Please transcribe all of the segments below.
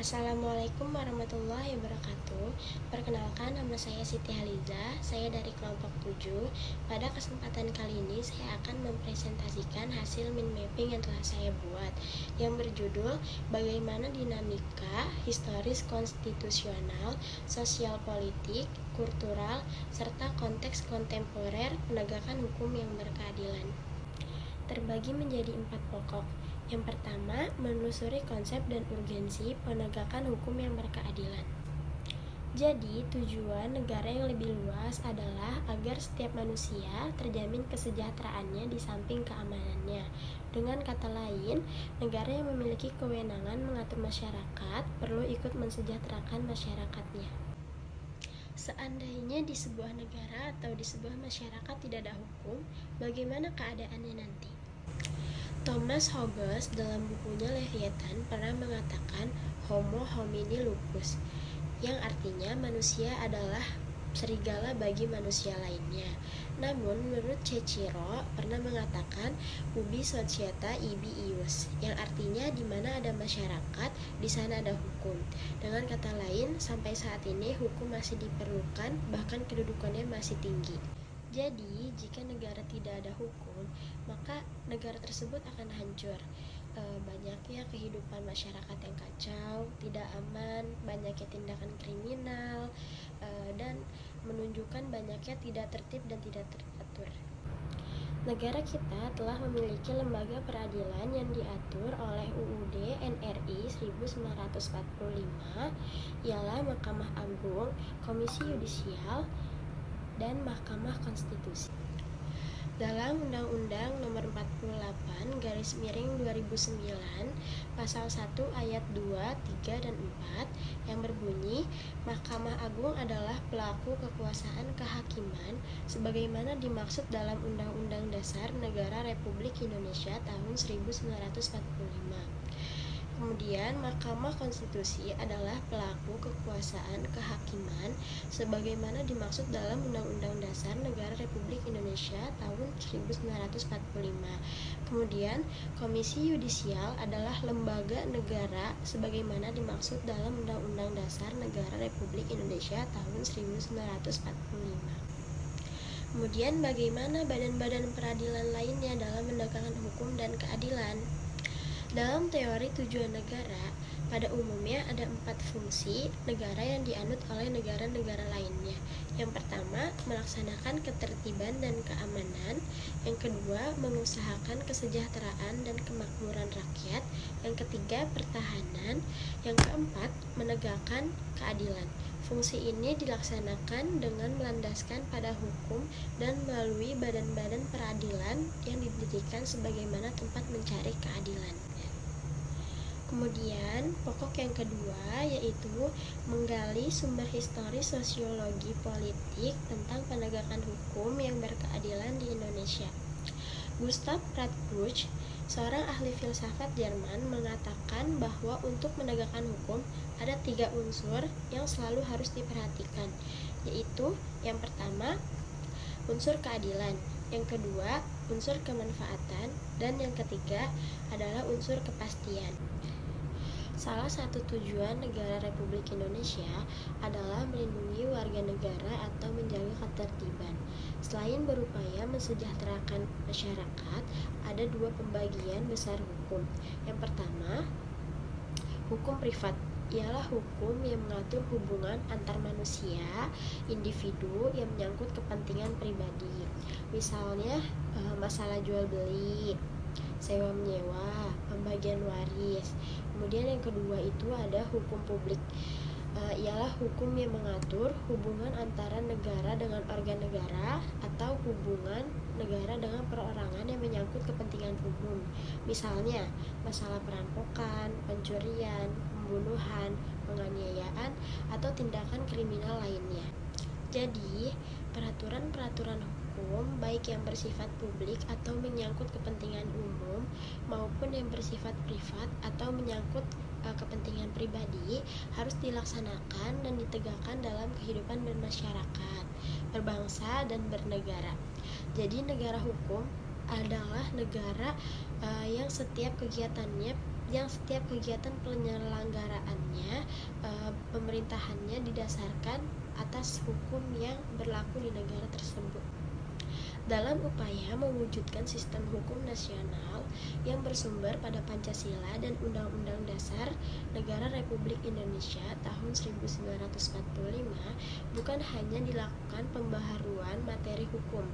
Assalamualaikum warahmatullahi wabarakatuh. Perkenalkan, nama saya Siti Haliza. Saya dari kelompok 7. Pada kesempatan kali ini saya akan mempresentasikan hasil mind mapping yang telah saya buat, yang berjudul Bagaimana Dinamika Historis Konstitusional, Sosial Politik, Kultural, serta Konteks Kontemporer Penegakan Hukum yang Berkeadilan. Terbagi menjadi 4 pokok. Yang pertama, menelusuri konsep dan urgensi penegakan hukum yang berkeadilan. Jadi, tujuan negara yang lebih luas adalah agar setiap manusia terjamin kesejahteraannya di samping keamanannya. Dengan kata lain, negara yang memiliki kewenangan mengatur masyarakat perlu ikut mensejahterakan masyarakatnya. Seandainya di sebuah negara atau di sebuah masyarakat tidak ada hukum, bagaimana keadaannya nanti? Thomas Hobbes dalam bukunya Leviathan pernah mengatakan Homo homini lupus, yang artinya manusia adalah serigala bagi manusia lainnya. Namun menurut Cicero pernah mengatakan ubi societa ibi ius, yang artinya di mana ada masyarakat, di sana ada hukum. Dengan kata lain, sampai saat ini hukum masih diperlukan, bahkan kedudukannya masih tinggi. Jadi, jika negara tidak ada hukum, maka negara tersebut akan hancur. Banyaknya kehidupan masyarakat yang kacau, tidak aman, banyaknya tindakan kriminal, dan menunjukkan banyaknya tidak tertib dan tidak teratur. Negara kita telah memiliki lembaga peradilan yang diatur oleh UUD NRI 1945, ialah Mahkamah Agung, Komisi Yudisial, dan Mahkamah Konstitusi. Dalam Undang-Undang Nomor 48/2009 Pasal 1 Ayat 2, 3, dan 4 yang berbunyi, Mahkamah Agung adalah pelaku kekuasaan kehakiman sebagaimana dimaksud dalam Undang-Undang Dasar Negara Republik Indonesia tahun 1945. Kemudian, Mahkamah Konstitusi adalah pelaku kekuasaan kehakiman sebagaimana dimaksud dalam Undang-Undang Dasar Negara Republik Indonesia tahun 1945. Kemudian, Komisi Yudisial adalah lembaga negara sebagaimana dimaksud dalam Undang-Undang Dasar Negara Republik Indonesia tahun 1945. Kemudian, bagaimana badan-badan peradilan lainnya dalam menegakkan hukum dan keadilan? Dalam teori tujuan negara, pada umumnya ada 4 fungsi negara yang dianut oleh negara-negara lainnya. Yang pertama, melaksanakan ketertiban dan keamanan. Yang kedua, mengusahakan kesejahteraan dan kemakmuran rakyat. Yang ketiga, pertahanan. Yang keempat, menegakkan keadilan. Fungsi ini dilaksanakan dengan melandaskan pada hukum dan melalui badan-badan peradilan yang didirikan sebagaimana tempat mencari keadilan. Kemudian, pokok yang kedua yaitu menggali sumber historis sosiologi politik tentang penegakan hukum yang berkeadilan di Indonesia. Gustav Radbruch, seorang ahli filsafat Jerman, mengatakan bahwa untuk menegakkan hukum ada 3 unsur yang selalu harus diperhatikan, yaitu yang pertama, unsur keadilan, yang kedua, unsur kemanfaatan, dan yang ketiga adalah unsur kepastian. Salah satu tujuan negara Republik Indonesia adalah melindungi warga negara atau menjaga ketertiban. Selain berupaya mensejahterakan masyarakat, ada 2 pembagian besar hukum. Yang pertama, hukum privat, ialah hukum yang mengatur hubungan antar manusia, individu yang menyangkut kepentingan pribadi. Misalnya, masalah jual beli, sewa menyewa, pembagian waris. Kemudian yang kedua itu ada hukum publik, ialah hukum yang mengatur hubungan antara negara dengan organ negara atau hubungan negara dengan perorangan yang menyangkut kepentingan umum. Misalnya, masalah perampokan, pencurian, pembunuhan, penganiayaan, atau tindakan kriminal lainnya. Jadi, peraturan-peraturan hukum baik yang bersifat publik atau menyangkut kepentingan umum maupun yang bersifat privat atau menyangkut kepentingan pribadi harus dilaksanakan dan ditegakkan dalam kehidupan bermasyarakat, berbangsa, dan bernegara. Jadi negara hukum adalah negara yang setiap kegiatan penyelenggaraannya pemerintahannya didasarkan atas hukum yang berlaku di negara tersebut. Dalam upaya mewujudkan sistem hukum nasional yang bersumber pada Pancasila dan Undang-Undang Dasar Negara Republik Indonesia tahun 1945, bukan hanya dilakukan pembaharuan materi hukum,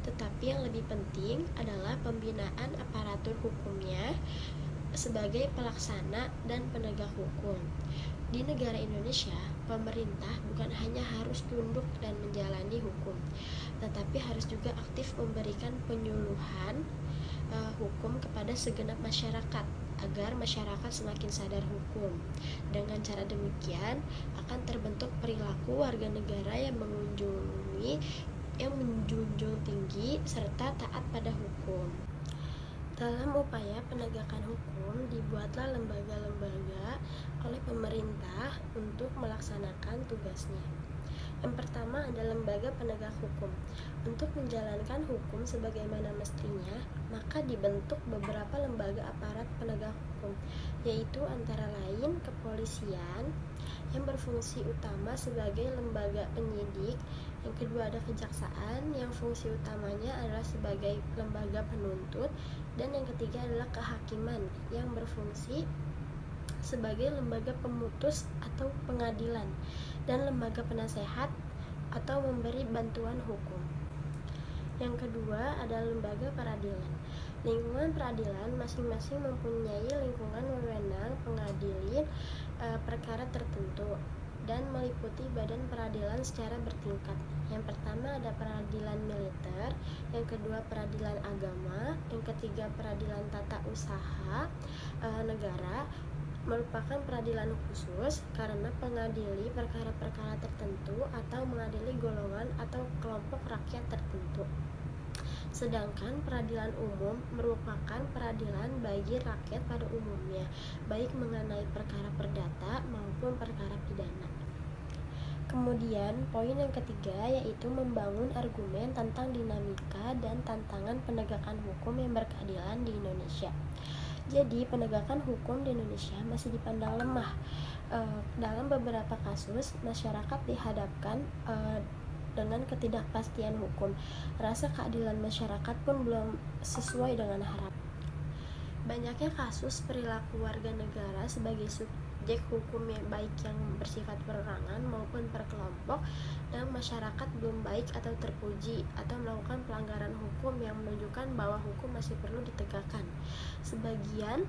tetapi yang lebih penting adalah pembinaan aparatur hukumnya sebagai pelaksana dan penegak hukum. Di negara Indonesia, pemerintah bukan hanya harus tunduk dan menjalani hukum, tetapi harus juga aktif memberikan penyuluhan hukum kepada segenap masyarakat agar masyarakat semakin sadar hukum. Dengan cara demikian akan terbentuk perilaku warga negara yang menjunjung tinggi serta taat pada hukum. Dalam upaya penegakan hukum, dibuatlah lembaga-lembaga oleh pemerintah untuk melaksanakan tugasnya. Yang pertama ada lembaga penegak hukum. Untuk menjalankan hukum sebagaimana mestinya, maka dibentuk beberapa lembaga aparat penegak hukum, yaitu antara lain kepolisian yang berfungsi utama sebagai lembaga penyidik, yang kedua ada kejaksaan yang fungsi utamanya adalah sebagai lembaga penuntut, dan yang ketiga adalah kehakiman yang berfungsi sebagai lembaga pemutus atau pengadilan, dan lembaga penasehat atau memberi bantuan hukum. Yang kedua adalah lembaga peradilan. Lingkungan peradilan masing-masing mempunyai lingkungan wewenang pengadilin perkara tertentu dan meliputi badan peradilan secara bertingkat. Yang pertama ada peradilan militer, yang kedua peradilan agama, yang ketiga peradilan tata usaha negara, merupakan peradilan khusus karena mengadili perkara-perkara tertentu atau mengadili golongan atau kelompok rakyat tertentu. Sedangkan peradilan umum merupakan peradilan bagi rakyat pada umumnya, baik mengenai perkara perdata maupun perkara pidana. Kemudian poin yang ketiga yaitu membangun argumen tentang dinamika dan tantangan penegakan hukum yang berkeadilan di Indonesia. Jadi penegakan hukum di Indonesia masih dipandang lemah. Dalam beberapa kasus masyarakat dihadapkan dengan ketidakpastian hukum. Rasa keadilan masyarakat pun belum sesuai dengan harapan. Banyaknya kasus perilaku warga negara sebagai subjek hukum yang baik yang bersifat perorangan maupun per kelompok, dan masyarakat belum baik atau terpuji atau melakukan pelanggaran hukum yang menunjukkan bahwa hukum masih perlu ditegakkan. Sebagian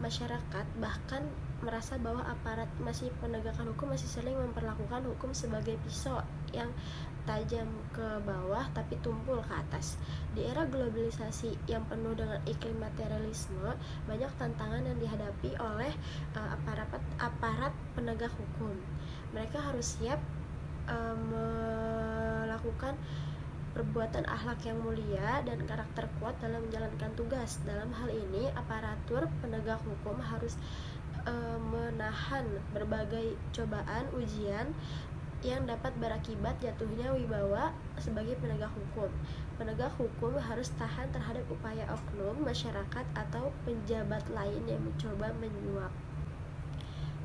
masyarakat bahkan merasa bahwa aparat penegakan hukum masih sering memperlakukan hukum sebagai pisau yang tajam ke bawah tapi tumpul ke atas. Di era globalisasi yang penuh dengan iklim materialisme, banyak tantangan yang dihadapi oleh aparat penegak hukum. Mereka harus siap melakukan perbuatan akhlak yang mulia dan karakter kuat dalam menjalankan tugas. Dalam hal ini, aparatur penegak hukum harus menahan berbagai cobaan ujian yang dapat berakibat jatuhnya wibawa sebagai penegak hukum. Penegak hukum harus tahan terhadap upaya oknum masyarakat atau pejabat lain yang mencoba menyuap.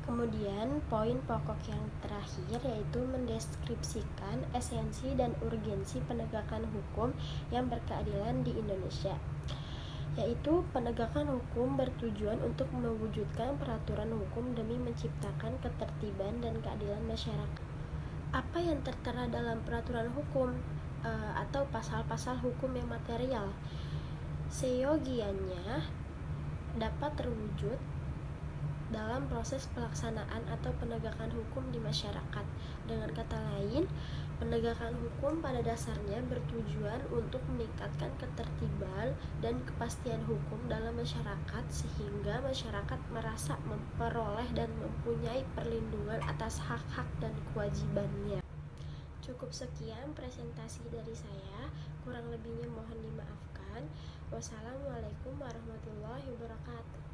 Kemudian poin pokok yang terakhir yaitu mendeskripsikan esensi dan urgensi penegakan hukum yang berkeadilan di Indonesia, yaitu penegakan hukum bertujuan untuk mewujudkan peraturan hukum demi menciptakan ketertiban dan keadilan masyarakat. Apa yang tertera dalam peraturan hukum atau pasal-pasal hukum yang material seyogianya dapat terwujud dalam proses pelaksanaan atau penegakan hukum di masyarakat. Dengan kata lain, penegakan hukum pada dasarnya bertujuan untuk meningkatkan ketertiban dan kepastian hukum dalam masyarakat sehingga masyarakat merasa memperoleh dan mempunyai perlindungan atas hak-hak dan kewajibannya. Cukup sekian presentasi dari saya, kurang lebihnya mohon dimaafkan. Wassalamualaikum warahmatullahi wabarakatuh.